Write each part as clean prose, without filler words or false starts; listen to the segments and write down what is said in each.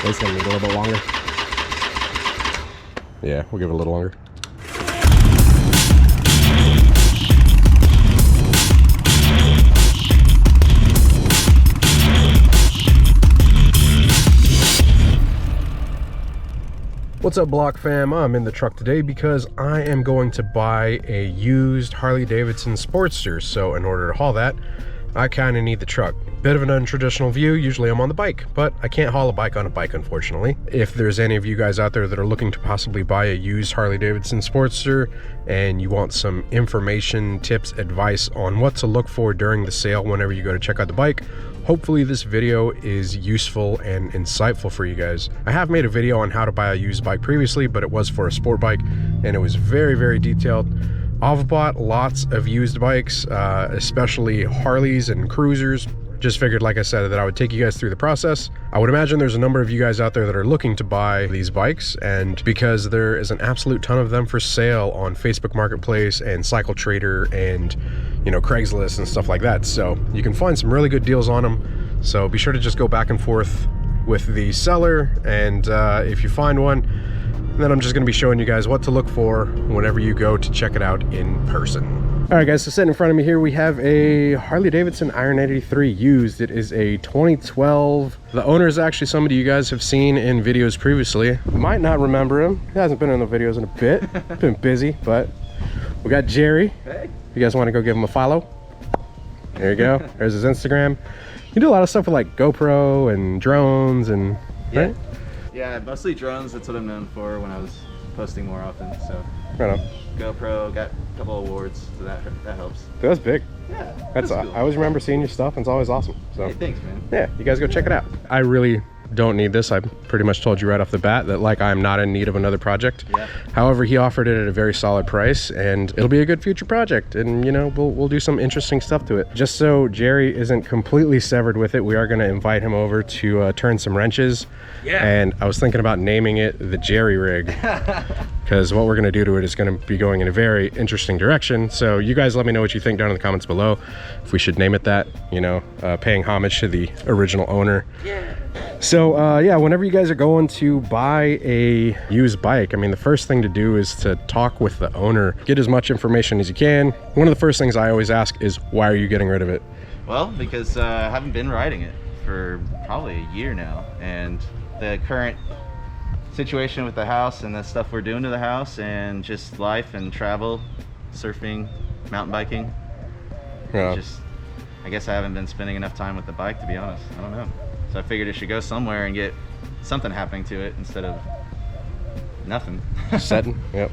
It's gonna need a little bit longer. Yeah, we'll give it a little longer. What's up, Block fam? I'm in the truck today because I am going to buy a used Harley-Davidson Sportster. So in order to haul that, I kind of need the truck. Bit of an untraditional view. Usually I'm on the bike, but I can't haul a bike on a bike, unfortunately. If there's any of you guys out there that are looking to possibly buy a used Harley-Davidson Sportster and you want some information, tips, advice on what to look for during the sale whenever you go to check out the bike, hopefully this video is useful and insightful for you guys. I have made a video on how to buy a used bike previously, but it was for a sport bike and it was very, very detailed. I've bought lots of used bikes, especially Harleys and cruisers. Just figured, like I said, that I would take you guys through the process. I would imagine there's a number of you guys out there that are looking to buy these bikes, and because there is an absolute ton of them for sale on Facebook Marketplace and Cycle Trader and, you know, Craigslist and stuff like that. So you can find some really good deals on them. So be sure to just go back and forth with the seller, and if you find one, then I'm just going to be showing you guys what to look for whenever you go to check it out in person. All right, guys, so sitting in front of me here, we have a Harley-Davidson Iron 83 used. It is a 2012. The owner is actually somebody you guys have seen in videos previously. You might not remember him. He hasn't been in the videos in a bit. Been busy, but we got Jerry. Hey. You guys want to go give him a follow? There you go. There's his Instagram. You do a lot of stuff with like GoPro and drones and, yeah. Right? Yeah, mostly drones. That's what I'm known for when I was posting more often. So Right on. GoPro, got a couple awards, so that helps. That's big. Yeah, that's cool. I always remember seeing your stuff, and it's always awesome. So hey, thanks, man. Yeah, you guys go check it out. I really don't need this. I pretty much told you right off the bat that like I'm not in need of another project. Yeah. However, he offered it at a very solid price, and it'll be a good future project, and you know, we'll do some interesting stuff to it. Just so Jerry isn't completely severed with it, we are going to invite him over to turn some wrenches. Yeah. And I was thinking about naming it the Jerry Rig, because what we're going to do to it is going to be going in a very interesting direction. So you guys let me know what you think down in the comments below, if we should name it that, you know, paying homage to the original owner. Yeah. So yeah, whenever you guys are going to buy a used bike, I mean, the first thing to do is to talk with the owner, get as much information as you can. One of the first things I always ask is, why are you getting rid of it? Well, because I haven't been riding it for probably a year now, and the current situation with the house and the stuff we're doing to the house and just life and travel, surfing, mountain biking, Yeah. just, I guess I haven't been spending enough time with the bike, to be honest. I don't know. So I figured it should go somewhere and get something happening to it instead of nothing. Setting. Yep.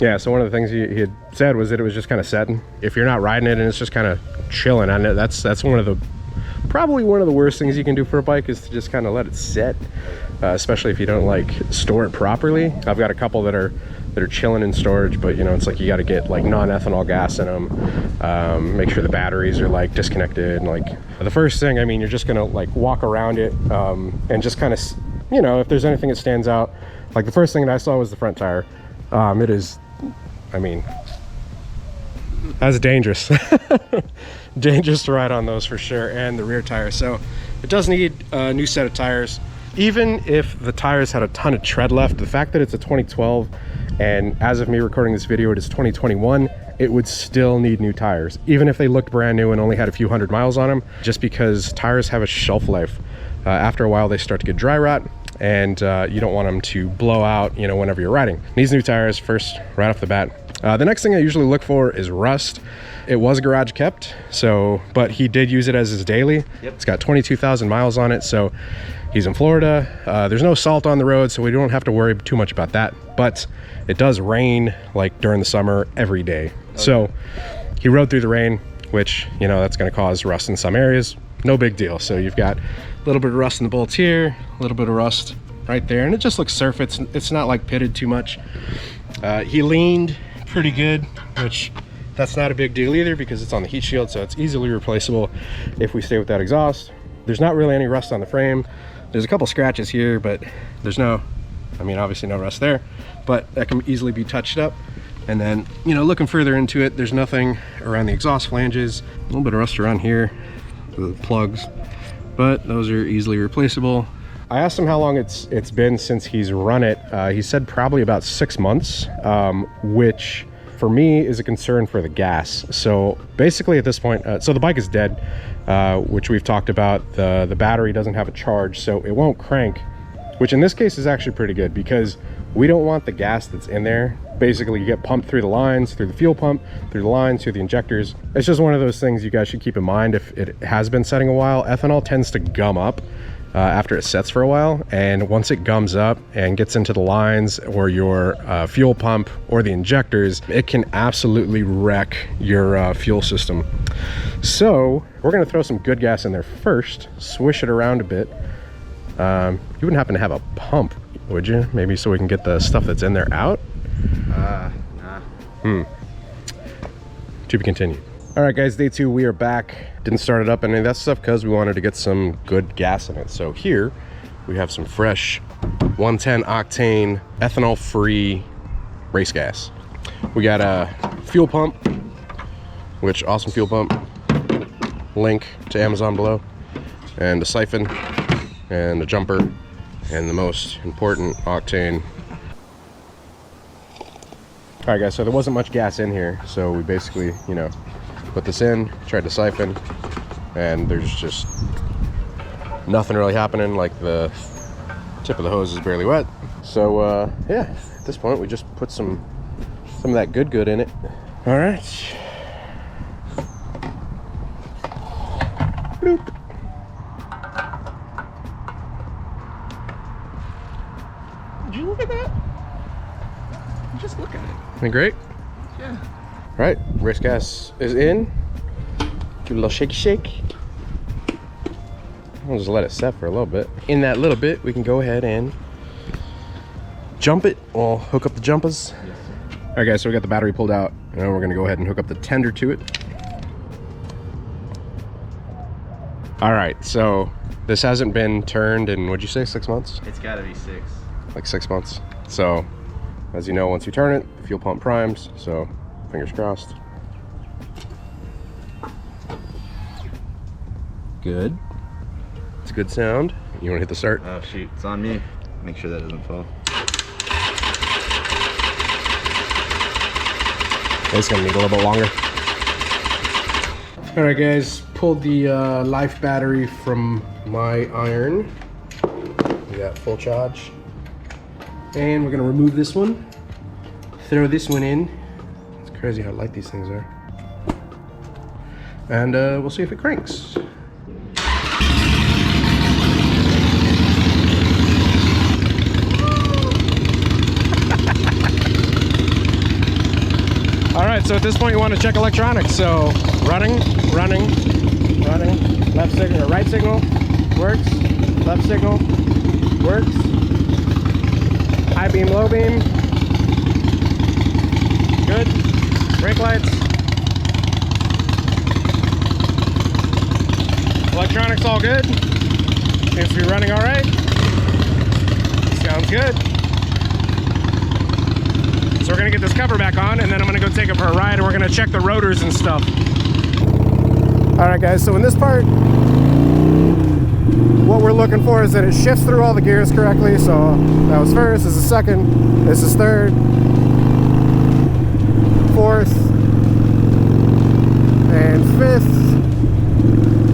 Yeah, so one of the things he had said was that it was just kind of setting. If you're not riding it and it's just kind of chilling on it, that's probably one of the worst things you can do for a bike, is to just kind of let it sit, especially if you don't like store it properly. I've got a couple that are chilling in storage, but you know, it's like you got to get like non-ethanol gas in them, make sure the batteries are like disconnected, and like the first thing, I mean, you're just gonna like walk around it and just kind of, you know, if there's anything that stands out. Like the first thing that I saw was the front tire. It is, I mean, that's dangerous. Dangerous to ride on those for sure. And the rear tire, so it does need a new set of tires. Even if the tires had a ton of tread left, the fact that it's a 2012 and as of me recording this video it is 2021, it would still need new tires, even if they looked brand new and only had a few hundred miles on them, just because tires have a shelf life. After a while they start to get dry rot, and you don't want them to blow out, you know, whenever you're riding. Needs new tires first, right off the bat. The next thing I usually look for is rust. It was garage kept, so, but he did use it as his daily. Yep. It's got 22,000 miles on it, so he's in Florida. There's no salt on the road, so we don't have to worry too much about that, but it does rain like during the summer every day. Okay. So he rode through the rain, which, you know, that's going to cause rust in some areas. No big deal. So you've got a little bit of rust in the bolts here, a little bit of rust right there, and it just looks surface. It's not like pitted too much. He leaned pretty good, which that's not a big deal either, because it's on the heat shield, so it's easily replaceable if we stay with that exhaust. There's not really any rust on the frame. There's a couple scratches here, but there's no, I mean, obviously no rust there, but that can easily be touched up. And then, you know, looking further into it, there's nothing around the exhaust flanges. A little bit of rust around here, the plugs, but those are easily replaceable. I asked him how long it's been since he's run it. He said probably about 6 months, which for me is a concern for the gas. So basically at this point, so the bike is dead, which we've talked about. The battery doesn't have a charge, so it won't crank, which in this case is actually pretty good because we don't want the gas that's in there. Basically, you get pumped through the lines, through the fuel pump, through the lines, through the injectors. It's just one of those things you guys should keep in mind if it has been setting a while. Ethanol tends to gum up after it sets for a while, and once it gums up and gets into the lines or your fuel pump or the injectors, it can absolutely wreck your fuel system. So we're gonna throw some good gas in there first, swish it around a bit. You wouldn't happen to have a pump, would you? Maybe so we can get the stuff that's in there out? Nah. To be continued. All right, guys, day 2, we are back. Didn't start it up any of that stuff because we wanted to get some good gas in it. So here we have some fresh 110 octane ethanol free race gas. We got a fuel pump, which awesome fuel pump, link to Amazon below, and a siphon and a jumper, and the most important, octane. All right, guys, so there wasn't much gas in here, so we basically, you know, put this in, tried to siphon, and there's just nothing really happening. Like the tip of the hose is barely wet. So yeah, at this point we just put some of that good in it. All right. Bloop. Did you look at that? Just look at it. Isn't it great? Yeah. All right, race gas is in. Do a little shaky shake. I'll just let it set for a little bit. In that little bit, we can go ahead and jump it. We'll hook up the jumpers. Yes, sir. All right, guys, so we got the battery pulled out. Now we're gonna go ahead and hook up the tender to it. All right, so this hasn't been turned in, what'd you say, 6 months? It's gotta be 6. Like 6 months. So, as you know, once you turn it, the fuel pump primes, so fingers crossed. Good. It's a good sound. You wanna hit the start? Oh shoot, it's on me. Make sure that doesn't fall. It's gonna need a little bit longer. All right, guys, pulled the life battery from my iron. We got full charge. And we're gonna remove this one, throw this one in. It's crazy how light these things are. And we'll see if it cranks. All right, so at this point you want to check electronics. So running, left signal, right signal, works, left signal, works, high beam, low beam, good, brake lights, electronics all good, seems to be running all right, sounds good. So we're gonna get this cover back on, and then I'm gonna go take it for a ride, and we're gonna check the rotors and stuff. All right, guys, so in this part, what we're looking for is that it shifts through all the gears correctly. So that was first, this is second, this is third, fourth, and fifth.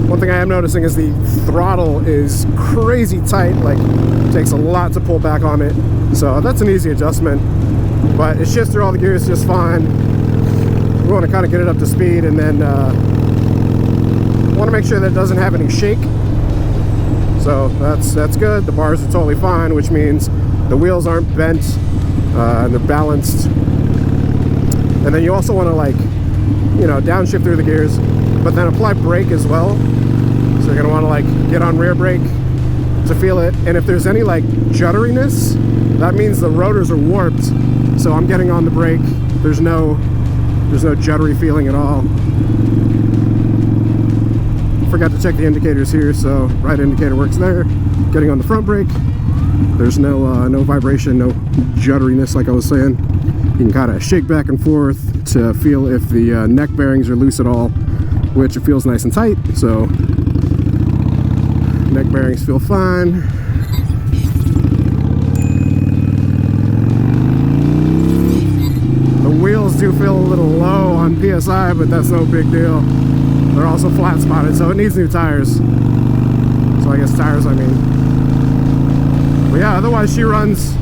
One thing I am noticing is the throttle is crazy tight, like it takes a lot to pull back on it. So that's an easy adjustment, but it shifts through all the gears just fine. We want to kind of get it up to speed, and then want to make sure that it doesn't have any shake. So that's good. The bars are totally fine, which means the wheels aren't bent and they're balanced. And then you also want to, like, you know, downshift through the gears, but then apply brake as well. So you're gonna want to like get on rear brake to feel it. And if there's any like jutteriness, that means the rotors are warped. So I'm getting on the brake. There's no juddery feeling at all. Forgot to check the indicators here, so right indicator works there. Getting on the front brake, there's no vibration, no jutteriness, like I was saying. You can kind of shake back and forth to feel if the neck bearings are loose at all, which it feels nice and tight. So neck bearings feel fine. wheels do feel a little low on PSI, but that's no big deal. They're also flat spotted, so it needs new tires. So I guess tires, I mean. But yeah, otherwise she runs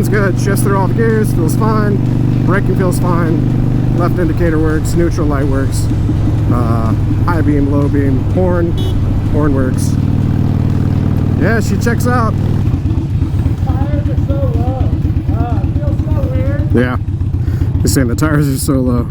good. Shifts through all the gears, feels fine. Braking feels fine. Left indicator works, neutral light works. High beam, low beam, horn works. Yeah, she checks out. Tires are so low. It feels so weird. Yeah, he's saying the tires are so low.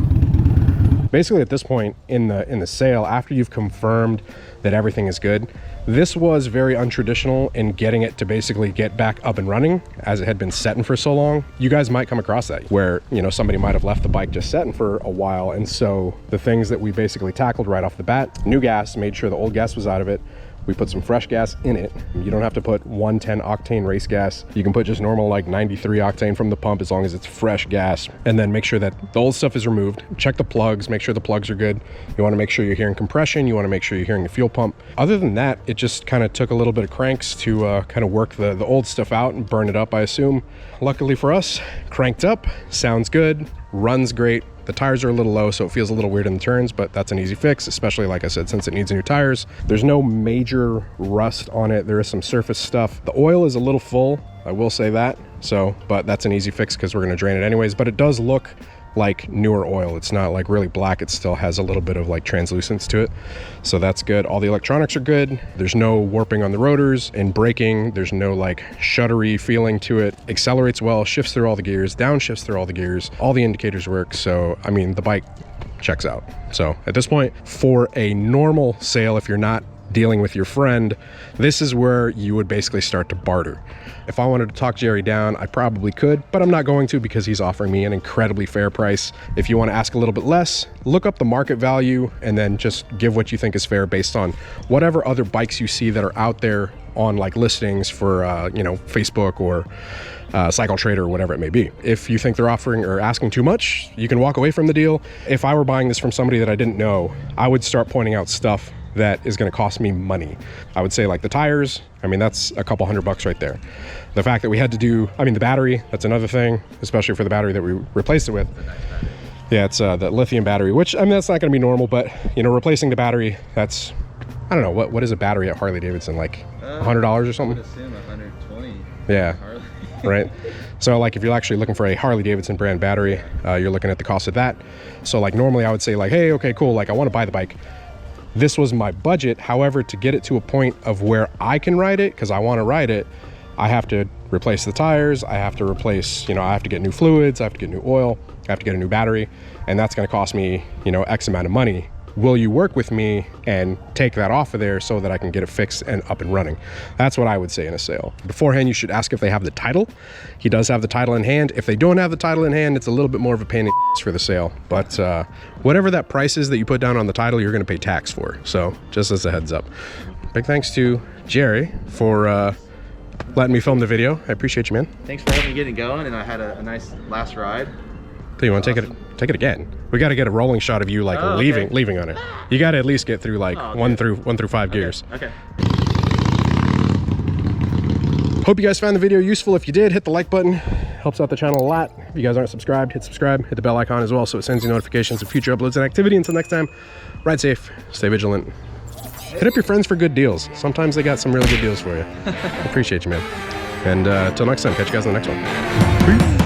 Basically, at this point in the sale, after you've confirmed that everything is good, this was very untraditional in getting it to basically get back up and running, as it had been setting for so long. You guys might come across that, where, you know, somebody might have left the bike just setting for a while. And so the things that we basically tackled right off the bat: new gas, made sure the old gas was out of it. We put some fresh gas in it. You don't have to put 110 octane race gas. You can put just normal like 93 octane from the pump, as long as it's fresh gas. And then make sure that the old stuff is removed. Check the plugs, make sure the plugs are good. You want to make sure you're hearing compression. You want to make sure you're hearing the fuel pump. Other than that, it just kind of took a little bit of cranks to kind of work the old stuff out and burn it up, I assume. Luckily for us, cranked up, sounds good, runs great. The tires are a little low, so it feels a little weird in the turns, but that's an easy fix, especially, like I said, since it needs new tires. There's no major rust on it. There is some surface stuff. The oil is a little full, I will say that. So, but that's an easy fix because we're going to drain it anyways. But it does look like newer oil. It's not like really black. It still has a little bit of like translucence to it, so that's good. All the electronics are good. There's no warping on the rotors. In braking, there's no like shuddery feeling to it. Accelerates well, shifts through all the gears, downshifts through all the gears. All the indicators work. So I mean, the bike checks out. So at this point, for a normal sale, if you're not dealing with your friend, this is where you would basically start to barter. If I wanted to talk Jerry down, I probably could, but I'm not going to, because he's offering me an incredibly fair price. If you want to ask a little bit less, look up the market value and then just give what you think is fair based on whatever other bikes you see that are out there on like listings for you know, Facebook or Cycle Trader or whatever it may be. If you think they're offering or asking too much, you can walk away from the deal. If I were buying this from somebody that I didn't know, I would start pointing out stuff that is going to cost me money. I would say like the tires, I mean, that's a couple $100 right there. The fact that we had to do, I mean, the battery, that's another thing, especially for the battery that we replaced it with. Yeah, it's the lithium battery, which, I mean, that's not going to be normal, but, you know, replacing the battery, that's, I don't know, what is a battery at Harley-Davidson, like $100 or something? I would assume 120. Yeah, Harley. right? So like if you're actually looking for a Harley-Davidson brand battery, you're looking at the cost of that. So like normally I would say like, hey, okay, cool, like I want to buy the bike. This was my budget. However, to get it to a point of where I can ride it, because I want to ride it, I have to replace the tires. I have to replace, you know, I have to get new fluids. I have to get new oil. I have to get a new battery. And that's going to cost me, you know, X amount of money. Will you work with me and take that off of there so that I can get it fixed and up and running? That's what I would say in a sale. Beforehand, you should ask if they have the title. He does have the title in hand. If they don't have the title in hand, it's a little bit more of a pain in the ass for the sale. But whatever that price is that you put down on the title, you're going to pay tax for. So just as a heads up. Big thanks to Jerry for letting me film the video. I appreciate you, man. Thanks for letting me get it going, and I had a nice last ride. Do you want to take it again? We got to get a rolling shot of you like leaving on it. You got to at least get through like one through 5 gears. Okay. Hope you guys found the video useful. If you did, hit the like button. Helps out the channel a lot. If you guys aren't subscribed, hit subscribe. Hit the bell icon as well so it sends you notifications of future uploads and activity. Until next time, ride safe, stay vigilant. Hit up your friends for good deals. Sometimes they got some really good deals for you. Appreciate you, man. And until next time, catch you guys in the next one. Peace.